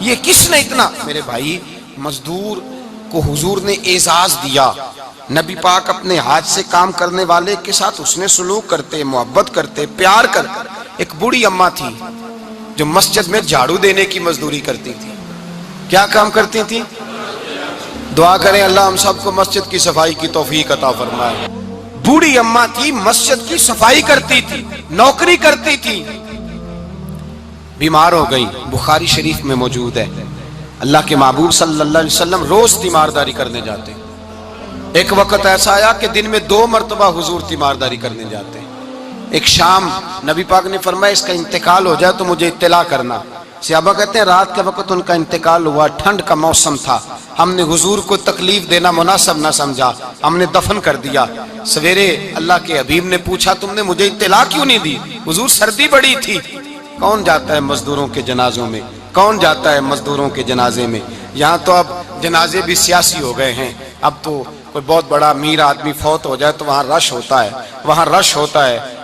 یہ کس نے اتنا۔ میرے بھائی مزدور کو حضور نے اعزاز دیا، نبی پاک اپنے ہاتھ سے کام کرنے والے کے ساتھ اس نے سلوک کرتے، محبت کرتے، پیار کرتے۔ ایک بوڑھی اماں تھی جو مسجد میں جھاڑو دینے کی مزدوری کرتی تھی۔ کیا کام کرتی تھی؟ دعا کریں اللہ ہم سب کو مسجد کی صفائی کی توفیق عطا فرمائے۔ بوڑھی اماں تھی، مسجد کی صفائی کرتی تھی، نوکری کرتی تھی، بیمار ہو گئی، بخاری شریف میں موجود ہے۔ اللہ کے محبوب صلی اللہ علیہ وسلم روز تیمارداری کرنے جاتے، ایک وقت ایسا آیا کہ دن میں 2 مرتبہ حضور تیمارداری کرنے جاتے۔ ایک شام نبی پاک نے فرمایا اس کا انتقال ہو جائے تو مجھے اطلاع کرنا۔ صحابہ کہتے ہیں رات کے وقت ان کا انتقال ہوا، ٹھنڈ کا موسم تھا، ہم نے حضور کو تکلیف دینا مناسب نہ سمجھا، ہم نے دفن کر دیا۔ سویرے اللہ کے حبیب نے پوچھا تم نے مجھے اطلاع کیوں نہیں دی؟ حضور سردی بڑی تھی۔ کون جاتا ہے مزدوروں کے جنازوں میں؟ کون جاتا ہے مزدوروں کے جنازے میں؟ یہاں تو اب جنازے بھی سیاسی ہو گئے ہیں، اب تو کوئی بہت بڑا امیر آدمی فوت ہو جائے تو وہاں رش ہوتا ہے، وہاں رش ہوتا ہے،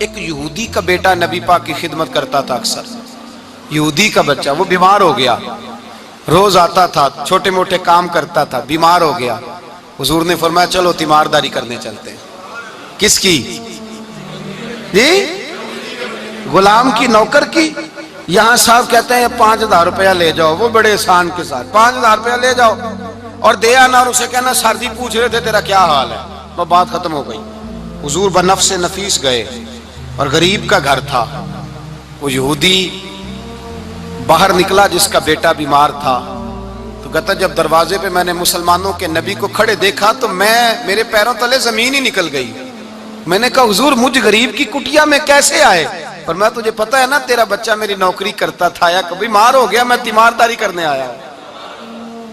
ایک یہودی کا بیٹا نبی پاک کی خدمت کرتا تھا اکثر. یہودی کا بچہ، وہ بیمار ہو گیا، روز آتا تھا، چھوٹے موٹے کام کرتا تھا، بیمار ہو گیا. حضور نے فرمایا چلو تیمارداری کرنے چلتے ہیں. کس کی؟ جی غلام کی، نوکر کی. یہاں صاحب کہتے ہیں 5,000 روپیہ لے جاؤ، وہ بڑے احسان کے ساتھ 5,000 روپیہ لے جاؤ اور دے آنا، اور اسے کہنا سردی پوچھ رہے تھے تیرا کیا حال ہے، وہ بات ختم ہو گئی. حضور بنفس نفیس گئے اور غریب کا گھر تھا. وہ یہودی باہر نکلا جس کا بیٹا بیمار تھا، تو کہتا جب دروازے پہ میں نے مسلمانوں کے نبی کو کھڑے دیکھا تو میرے پیروں تلے زمین ہی نکل گئی. میں نے کہا حضور مجھ غریب کی کٹیا میں کیسے آئے؟ پر میں تجھے پتا ہے نا تیرا بچہ میری نوکری کرتا تھا، یا کبھی بیمار ہو گیا، میں تیمارداری کرنے آیا.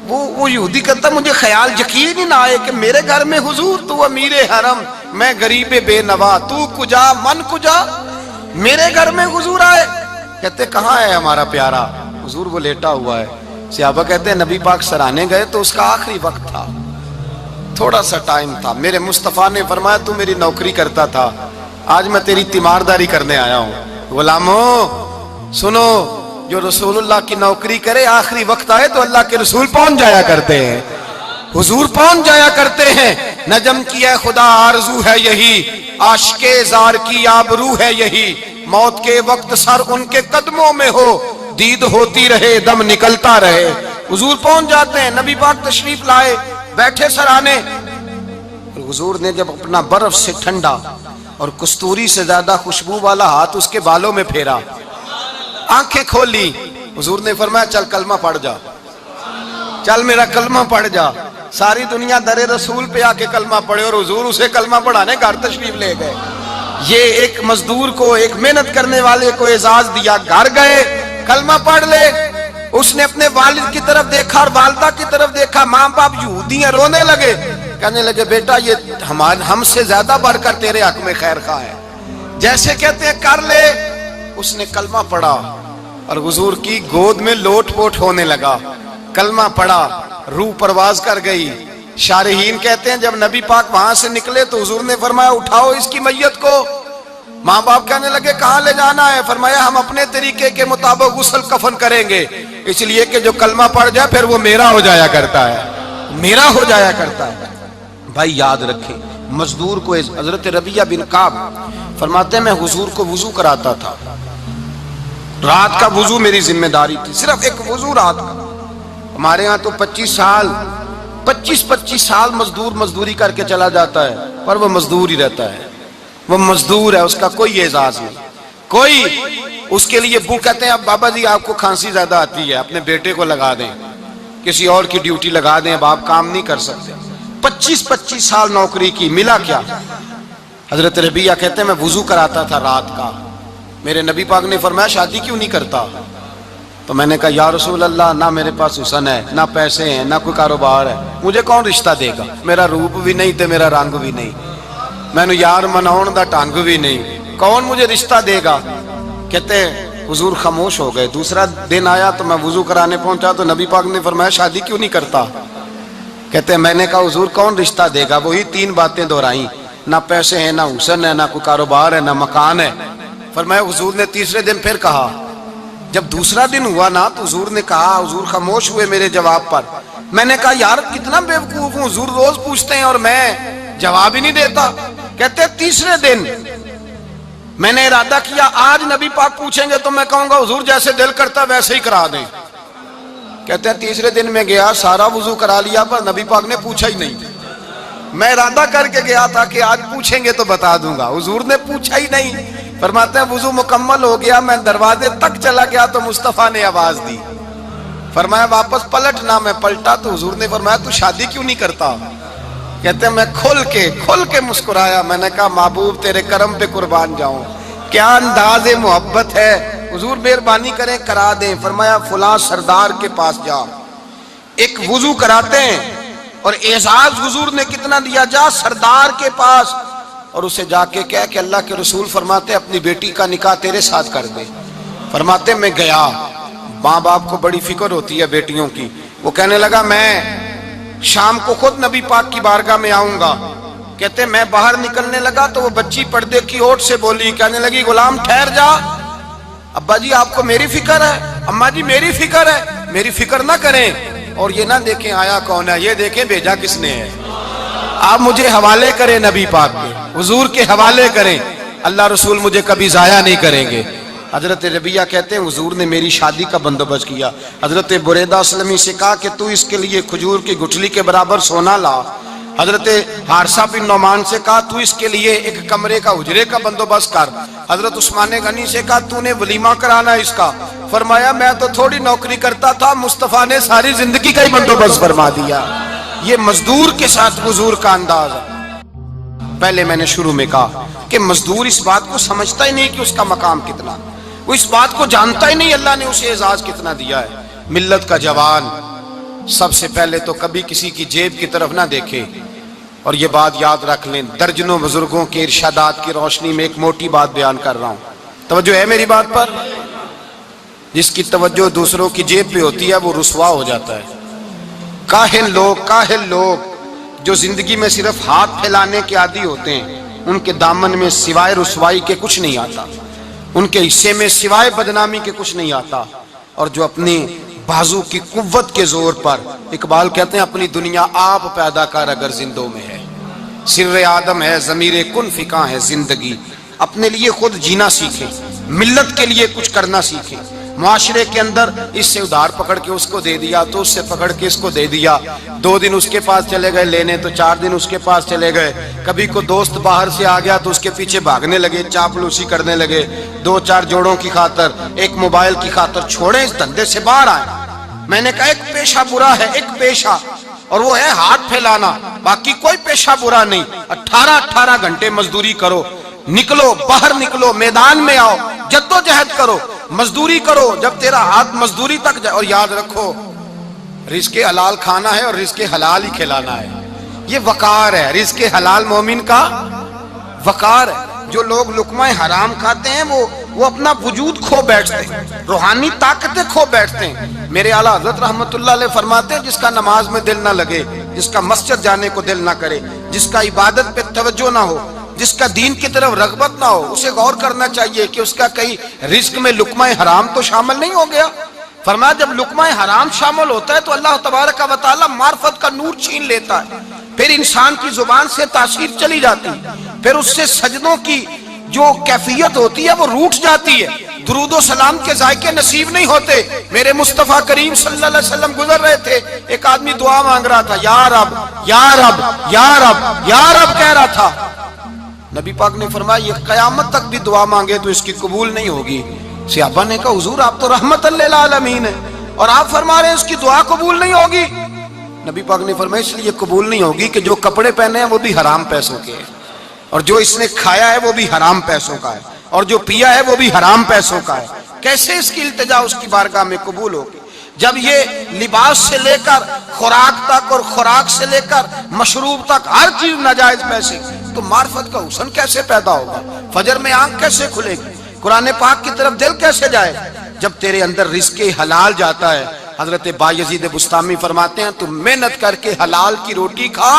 وہ یہودی کہتا مجھے خیال یقین ہی نہ آئے کہ میرے گھر میں حضور، تو امیر حرم، میں غریب بے نوا، تو کجا من کجا، میرے گھر میں حضور آئے. کہتے کہاں ہے ہمارا پیارا؟ حضور وہ لیٹا ہوا ہے. صحابہ کہتے ہیں نبی پاک سرانے گئے تو اس کا آخری وقت تھا، تھوڑا سا ٹائم تھا. میرے مصطفیٰ نے فرمایا تو میری نوکری کرتا تھا، آج میں تیری تیمارداری کرنے آیا ہوں. غلاموں سنو، جو رسول اللہ کی نوکری کرے آخری وقت آئے تو اللہ کے رسول پہنچ جایا کرتے ہیں، حضور پہنچ جایا کرتے ہیں. نجم کی ہے خدا آرزو ہے یہی، عاشق زار کی آبرو ہے یہی، موت کے وقت سر ان کے قدموں میں ہو، دید ہوتی رہے دم نکلتا رہے. حضور پہنچ جاتے ہیں. نبی پاک تشریف لائے، بیٹھے سرانے. حضور نے جب اپنا برف سے ٹھنڈا اور کستوری سے زیادہ خوشبو والا ہاتھ اس کے بالوں میں پھیرا، آنکھیں کھولی، حضور نے فرمایا چل کلمہ پڑھ جا، چل میرا کلمہ پڑھ جا. ساری دنیا در رسول پہ آ کے کلمہ پڑھے اور حضور اسے کلمہ پڑھانے گھر تشریف لے گئے. یہ ایک مزدور کو، ایک محنت کرنے والے کو اعزاز دیا. گھر گئے، کلمہ پڑھ لے. اس نے اپنے والد کی طرف دیکھا اور والدہ کی طرف دیکھا. ماں باپ یہودی ہیں، رونے لگے، کہنے لگے بیٹا یہ ہم سے زیادہ بڑھ کر تیرے حق میں خیر خواہ ہے، جیسے کہتے ہیں کر لے. اس نے کلمہ پڑھا اور حضور کی گود میں لوٹ پوٹ ہونے لگا. کلمہ پڑھا، روح پرواز کر گئی. شارحین کہتے ہیں جب نبی پاک وہاں سے نکلے تو حضور نے فرمایا اٹھاؤ اس کی میت کو. ماں باپ کہنے لگے کہاں لے جانا ہے؟ فرمایا ہم اپنے طریقے کے مطابق غسل کفن کریں گے، اس لیے کہ جو کلمہ پڑھ جائے پھر وہ میرا ہو جایا کرتا ہے، میرا ہو جایا کرتا ہے. بھائی یاد رکھیں، مزدور کو حضرت ربیعہ بن کعب فرماتے ہیں میں حضور کو وضو کراتا تھا، رات کا وضو میری ذمہ داری تھی، صرف ایک وضو رات کا. ہمارے ہاں تو 25 سال مزدور مزدوری کر کے چلا جاتا ہے، پر وہ مزدور ہی رہتا ہے، وہ مزدور ہے، اس کا کوئی اعزاز نہیں، کوئی اس کے لیے وہ کہتے ہیں اب بابا جی آپ کو کھانسی زیادہ آتی ہے، اپنے بیٹے کو لگا دیں، کسی اور کی ڈیوٹی لگا دیں، اب آپ کام نہیں کر سکتے. 25 سال نوکری کی، ملا کیا؟ حضرت ربیعہ کہتے ہیں میں وضو کراتا تھا رات کا. میرے نبی پاک نے فرمایا شادی کیوں نہیں کرتا؟ تو میں نے کہا یا رسول اللہ نہ میرے پاس حسن ہے، نہ پیسے ہیں، نہ کوئی کاروبار ہے، مجھے کون رشتہ دے گا؟ میرا روپ بھی نہیں تے میرا رنگ بھی نہیں، میں نے یار مناؤن دا ٹانگ بھی نہیں، کون مجھے رشتہ دے گا؟ کہتے ہیں حضور خاموش ہو گئے. دوسرا دن آیا تو میں وضو کرانے پہنچا تو نبی پاک نے فرمایا شادی کیوں نہیں کرتا؟ کہتے ہیں میں نے کہا حضور کون رشتہ دے گا؟ وہی 3 باتیں دہرائیں، نہ پیسے ہیں، نہ حسن ہے، نہ کوئی کاروبار ہے، نہ مکان ہے. فرمایا حضور نے تیسرے دن پھر کہا. جب دوسرا دن ہوا نا تو حضور نے کہا، حضور خاموش ہوئے میرے جواب پر. میں نے کہا یار کتنا بیوقوف ہوں، حضور روز پوچھتے ہیں اور میں جواب ہی نہیں دیتا. کہتے ہیں تیسرے دن میں نے ارادہ کیا آج نبی پاک پوچھیں گے تو میں کہوں گا حضور جیسے دل کرتا ویسے ہی کرا دیں. کہتے ہیں تیسرے دن میں گیا، سارا وضو کرا لیا پر نبی پاک نے پوچھا ہی نہیں. میں ارادہ کر کے گیا تھا کہ آج پوچھیں گے تو بتا دوں گا، حضور نے پوچھا ہی نہیں. فرماتے ہیں وضو مکمل ہو گیا، میں دروازے تک چلا گیا تو مصطفیٰ نے آواز دی. فرمایا واپس پلٹ نہ، میں پلٹا تو حضور نے فرمایا تو شادی کیوں نہیں کرتا؟ کہتے ہیں میں کھل کے مسکرایا. میں نے کہا محبوب تیرے کرم پہ قربان جاؤں، کیا انداز محبت ہے، حضور مہربانی کریں کرا دیں. فرمایا فلاں سردار کے پاس جا، ایک وضو کراتے ہیں اور اعزاز حضور نے کتنا دیا، جا سردار کے پاس اور اسے جا کے کہہ کہ اللہ کے رسول فرماتے اپنی بیٹی کا نکاح تیرے ساتھ کر دے. فرماتے میں گیا، ماں باپ کو بڑی فکر ہوتی ہے بیٹیوں کی. وہ کہنے لگا میں شام کو خود نبی پاک کی بارگاہ میں آؤں گا کہتے میں باہر نکلنے لگا تو وہ بچی پردے کی اوٹ سے بولی، کہنے لگی غلام ٹھہر جا، ابا جی آپ کو میری فکر ہے، اماں جی میری فکر ہے، میری فکر نہ کریں اور یہ نہ دیکھیں آیا کون ہے، یہ دیکھیں بھیجا کس نے ہے۔ آپ مجھے حوالے کریں نبی پاک کے، حضور کے حوالے کریں، اللہ رسول مجھے کبھی ضائع نہیں کریں گے۔ حضرت ربیہ کہتے ہیں حضور نے میری شادی کا بندوبست کیا۔ حضرت بریدہ اسلمی سے کہا کہ تو اس کے لیے کھجور کی گٹھلی کے برابر سونا لا۔ حضرت حارثہ بن نعمان سے کہا تو اس کے لیے ایک کمرے کا حجرے کا بندوبست کر۔ حضرت عثمان غنی سے کہا تو نے ولیمہ کرانا اس کا، فرمایا میں تو تھوڑی نوکری کرتا تھا، مصطفیٰ نے ساری زندگی کا ہی بندوبست فرما دیا۔ یہ مزدور کے ساتھ حضور کا انداز ہے۔ پہلے میں نے شروع میں کہا کہ مزدور اس بات کو سمجھتا ہی نہیں کہ اس کا مقام کتنا، وہ اس بات کو جانتا ہی نہیں اللہ نے اسے اعزاز کتنا دیا ہے۔ ملت کا جوان سب سے پہلے تو کبھی کسی کی جیب کی طرف نہ دیکھے، اور یہ بات یاد رکھ لیں، درجنوں بزرگوں کے ارشادات کی روشنی میں ایک موٹی بات بیان کر رہا ہوں، توجہ ہے میری بات پر؟ جس کی توجہ دوسروں کی جیب پہ ہوتی ہے وہ رسوا ہو جاتا ہے۔ کاہل لوگ جو زندگی میں صرف ہاتھ پھیلانے کے عادی ہوتے ہیں، ان کے دامن میں سوائے رسوائی کے کچھ نہیں آتا، ان کے حصے میں سوائے بدنامی کے کچھ نہیں آتا۔ اور جو اپنی بازو کی قوت کے زور پر، اقبال کہتے ہیں اپنی دنیا آپ پیدا کر اگر زندوں میں ہے، سر آدم ہے ضمیر کن فکاں ہے زندگی، اپنے لیے خود جینا سیکھیں، ملت کے لیے کچھ کرنا سیکھیں۔ معاشرے کے اندر اس سے ادھار پکڑ کے اس کو دے دیا تو اس سے پکڑ کے اس کو دے دیا، 2 دن اس کے پاس چلے گئے لینے تو 4 دن اس کے پاس چلے گئے، کبھی کو دوست باہر سے آ گیا تو اس کے پیچھے بھاگنے لگے، چاپلوسی کرنے لگے، 2-4 جوڑوں کی خاطر، ایک موبائل کی خاطر چھوڑیں اس دھندے سے باہر آئیں۔ میں نے کہا ایک پیشہ برا ہے، ایک پیشہ، اور وہ ہے ہاتھ پھیلانا، باقی کوئی پیشہ برا نہیں۔ 18 گھنٹے مزدوری کرو، نکلو باہر، نکلو میدان میں آؤ، جدوجہد کرو، مزدوری کرو جب تیرا ہاتھ مزدوری تک جائے۔ اور یاد رکھو رزق حلال کھانا ہے اور رزق حلال ہی کھلانا ہے، یہ وقار ہے، رزق حلال مومن کا وقار ہے۔ جو لوگ لقمہ حرام کھاتے ہیں وہ اپنا وجود کھو بیٹھتے ہیں، روحانی طاقتیں کھو بیٹھتے ہیں۔ میرے اعلیٰ حضرت رحمت اللہ علیہ فرماتے ہیں جس کا نماز میں دل نہ لگے، جس کا مسجد جانے کو دل نہ کرے، جس کا عبادت پہ توجہ نہ ہو، جس کا دین کی طرف رغبت نہ ہو، اسے غور کرنا چاہیے کہ اس کا کہیں رزق میں لقمہ حرام تو شامل نہیں ہو گیا۔ فرمایا جب لقمہ حرام شامل ہوتا ہے تو اللہ تبارک و تعالی معرفت کا نور چھین لیتا ہے، پھر انسان کی زبان سے تاثیر چلی جاتی، پھر اس سے سجدوں کی جو کیفیت ہوتی ہے وہ روٹ جاتی ہے، درود و سلام کے ذائقے نصیب نہیں ہوتے۔ میرے مصطفیٰ کریم صلی اللہ علیہ وسلم گزر رہے تھے، ایک آدمی دعا مانگ رہا تھا، یا رب یا رب یا رب یا رب کہہ رہا تھا۔ نبی پاک نے فرمایا یہ قیامت تک بھی دعا مانگے تو اس کی قبول نہیں ہوگی۔ صحابہ نے کہا حضور آپ تو رحمت للعالمین ہیں اور آپ فرما رہے ہیں اس کی دعا قبول نہیں ہوگی۔ نبی پاک نے فرمایا اس لیے قبول نہیں ہوگی کہ جو کپڑے پہنے ہیں وہ بھی حرام پیسوں کے ہیں، اور جو اس نے کھایا ہے وہ بھی حرام پیسوں کا ہے، اور جو پیا ہے وہ بھی حرام پیسوں کا ہے۔ کیسے اس کی التجا اس کی بارگاہ میں قبول ہوگی جب یہ لباس سے لے کر خوراک تک اور خوراک سے لے کر مشروب تک ہر چیز ناجائز پیسے، تو معرفت کا حسن کیسے پیدا ہوگا؟ فجر میں آنکھ کیسے کھلے گی؟ قرآن پاک کی طرف دل کیسے جائے جب تیرے اندر رزق حلال جاتا ہے؟ حضرت بایزید بستامی فرماتے ہیں تو محنت کر کے حلال کی روٹی کھا،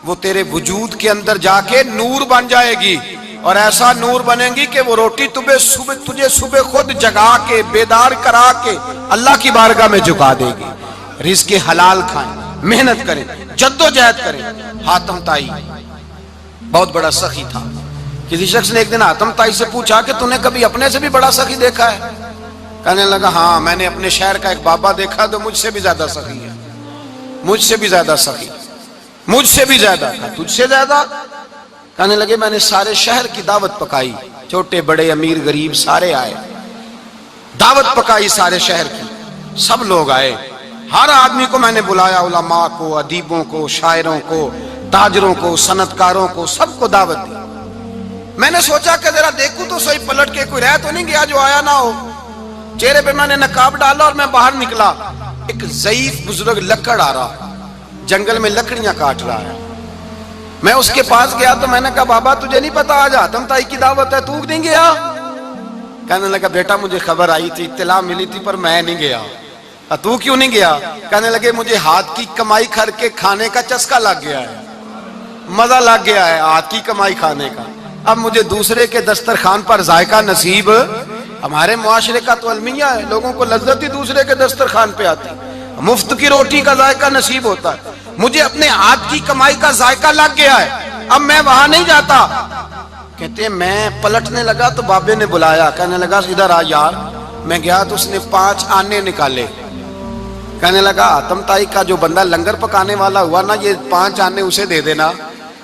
وہ تیرے وجود کے اندر جا کے نور بن جائے گی، اور ایسا نور بنے گی کہ وہ روٹی تجھے صبح خود جگا کے بیدار کرا کے اللہ کی بارگاہ میں جھکا دے گی۔ رزق حلال کھائیں، محنت کریں، جدوجہد کریں۔ حاتم طائی بہت بڑا سخی تھا۔ کسی شخص نے ایک دن حاتم طائی سے پوچھا کہ تو نے کبھی اپنے سے بھی بڑا سخی دیکھا ہے؟ کہنے لگا ہاں میں نے اپنے شہر کا ایک بابا دیکھا تو مجھ سے بھی زیادہ سخی ہے، مجھ سے بھی زیادہ سخی، مجھ سے بھی زیادہ، تجھ سے زیادہ؟ کہنے لگے میں نے سارے شہر کی دعوت پکائی، چھوٹے بڑے امیر غریب سارے آئے، دعوت پکائی سارے شہر کی، سب لوگ آئے، ہر آدمی کو میں نے بلایا، علماء کو، ادیبوں کو، شاعروں کو، تاجروں کو، صنعت کاروں کو، سب کو دعوت دی۔ میں نے سوچا کہ ذرا دیکھوں تو صحیح پلٹ کے کوئی رہ تو نہیں گیا جو آیا نہ ہو۔ چہرے پہ میں نے نقاب ڈالا اور میں باہر نکلا، ایک ضعیف بزرگ لکڑ آ رہا، جنگل میں لکڑیاں کاٹ رہا ہے۔ میں اس کے پاس گیا تو میں نے کہا بابا تجھے نہیں پتا آج حاتم طائی کی دعوت ہے، تو نہیں گیا؟ کہنے لگا بیٹا مجھے خبر آئی تھی، اطلاع ملی تھی پر میں نہیں گیا۔ تو کیوں نہیں گیا؟ کہنے لگے مجھے ہاتھ کی کمائی کر کے کھانے کا چسکا لگ گیا ہے، مزہ لگ گیا ہے ہاتھ کی کمائی کھانے کا، اب مجھے دوسرے کے دسترخوان پر ذائقہ نصیب۔ ہمارے معاشرے کا تو المیہ ہے، لوگوں کو لذت ہی دوسرے کے دسترخوان پہ آتی، مفت کی روٹی کا ذائقہ نصیب ہوتا ہے، مجھے اپنے ہاتھ کی کمائی کا ذائقہ لگ گیا ہے، اب میں وہاں نہیں جاتا۔ کہتے ہیں میں پلٹنے لگا تو بابے نے بلایا، کہنے لگا ادھر آ یار۔ میں گیا تو اس نے 5 آنے نکالے، کہنے لگا حاتم تائی کا جو بندہ لنگر پکانے والا ہوا نا، یہ 5 آنے اسے دے دینا،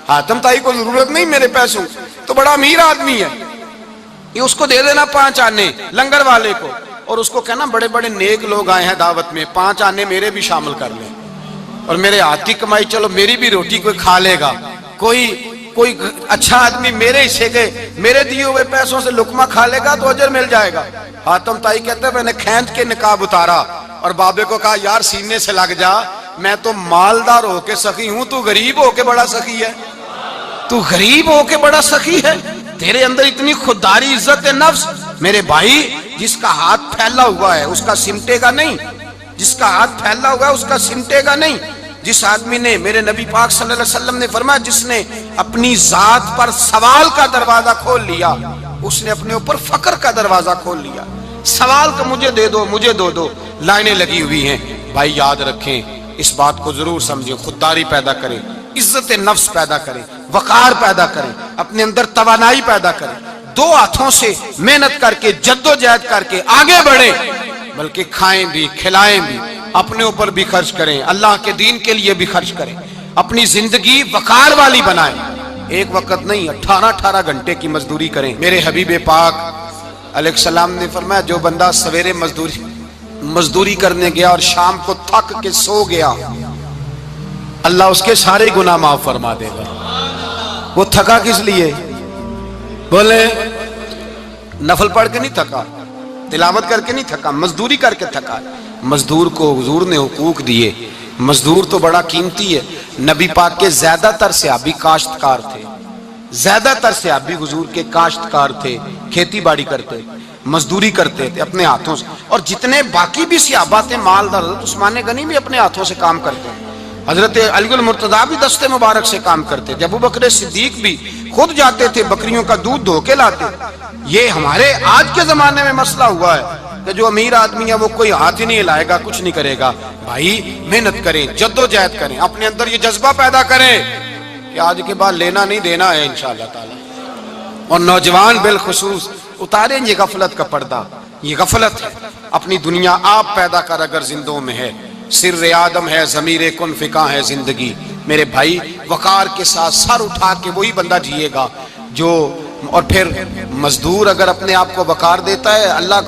حاتم تائی کو ضرورت نہیں میرے پیسوں، تو بڑا امیر آدمی ہے، یہ اس کو دے دینا 5 آنے لنگر والے کو، اور اس کو کہنا بڑے بڑے نیک لوگ آئے ہیں دعوت میں، 5 آنے میرے بھی شامل کر لیں، اور میرے ہاتھ کی کمائی چلو میری بھی روٹی کوئی کھا لے گا، کوئی اچھا آدمی میرے حصے کے میرے دیے ہوئے پیسوں سے لقمہ کھا لے گا تو اجر مل جائے گا۔ حاتم تائی کہتا ہے میں نے کھینچ کے نقاب اتارا اور بابے کو کہا یار سینے سے لگ جا، میں تو مالدار ہو کے سخی ہوں، تو غریب ہو کے بڑا سخی ہے، تو غریب ہو کے بڑا سخی ہے، تیرے اندر اتنی خودداری عزت نفس۔ میرے بھائی جس کا ہاتھ پھیلا ہوا ہے اس کا سمٹے گا نہیں، جس کا ہاتھ پھیلا ہوا ہے اس کا سمٹے گا نہیں۔ جس آدمی نے، میرے نبی پاک صلی اللہ علیہ وسلم نے فرمایا جس نے اپنی ذات پر سوال کا دروازہ کھول لیا، اس نے اپنے اوپر فقر کا دروازہ کھول لیا۔ سوال کا مجھے دے دو، مجھے دو لائنیں لگی ہوئی ہیں۔ بھائی یاد رکھیں، اس بات کو ضرور سمجھیں، خودداری پیدا کریں، عزت نفس پیدا کریں، وقار پیدا کریں، اپنے اندر توانائی پیدا کریں، 2 ہاتھوں سے محنت کر کے جدوجہد کر کے آگے بڑھیں، بلکہ کھائیں بھی کھلائیں بھی، اپنے اوپر بھی خرچ کریں، اللہ کے دین کے لیے بھی خرچ کریں، اپنی زندگی وقار والی بنائیں۔ ایک وقت نہیں 18 گھنٹے کی مزدوری کریں۔ میرے حبیب پاک علیہ السلام نے فرمایا جو بندہ سویرے مزدوری کرنے گیا اور شام کو تھک کے سو گیا، اللہ اس کے سارے گناہ معاف فرما دے گا۔ وہ تھکا کس لیے؟ بولے نفل پڑھ کے نہیں تھکا، تلاوت کر کے نہیں تھکا، مزدوری کر کے تھکا۔ مزدور کو حضور نے حقوق دیے، مزدور تو بڑا قیمتی ہے۔ نبی پاک کے زیادہ تر صحابی کاشتکار تھے، زیادہ تر صحابی حضور کے کاشتکار تھے، کھیتی باڑی کرتے، مزدوری کرتے تھے اپنے ہاتھوں سے، اور جتنے باقی بھی صحابہ تھے مالدار، حضرت عثمان غنی بھی اپنے ہاتھوں سے کام کرتے، حضرت علی المرتضیٰ بھی دست مبارک سے کام کرتے تھے، ابو بکر صدیق بھی خود جاتے تھے بکریوں کا دودھ دھو کے لاتے۔ یہ ہمارے آج کے زمانے میں مسئلہ ہوا ہے کہ جو امیر آدمی ہے وہ کوئی ہاتھ ہی نہیں ہلائے گا، کچھ نہیں کرے گا۔ بھائی محنت کریں، جدوجہد کریں، اپنے اندر یہ جذبہ پیدا کریں کہ آج کے بعد لینا نہیں دینا ہے انشاءاللہ تعالی۔ اور نوجوان بالخصوص اتاریں یہ غفلت کا پردہ، یہ غفلت ہے۔ اپنی دنیا آپ پیدا کر اگر زندوں میں ہے، سر آدم ہے، ضمیر کن فکاں ہے زندگی۔ میرے بھائی وقار کے ساتھ سر اٹھا کے وہی بندہ جیے گا جو، اور پھر مزدور اگر اپنے آپ کو وقار دیتا ہے، اللہ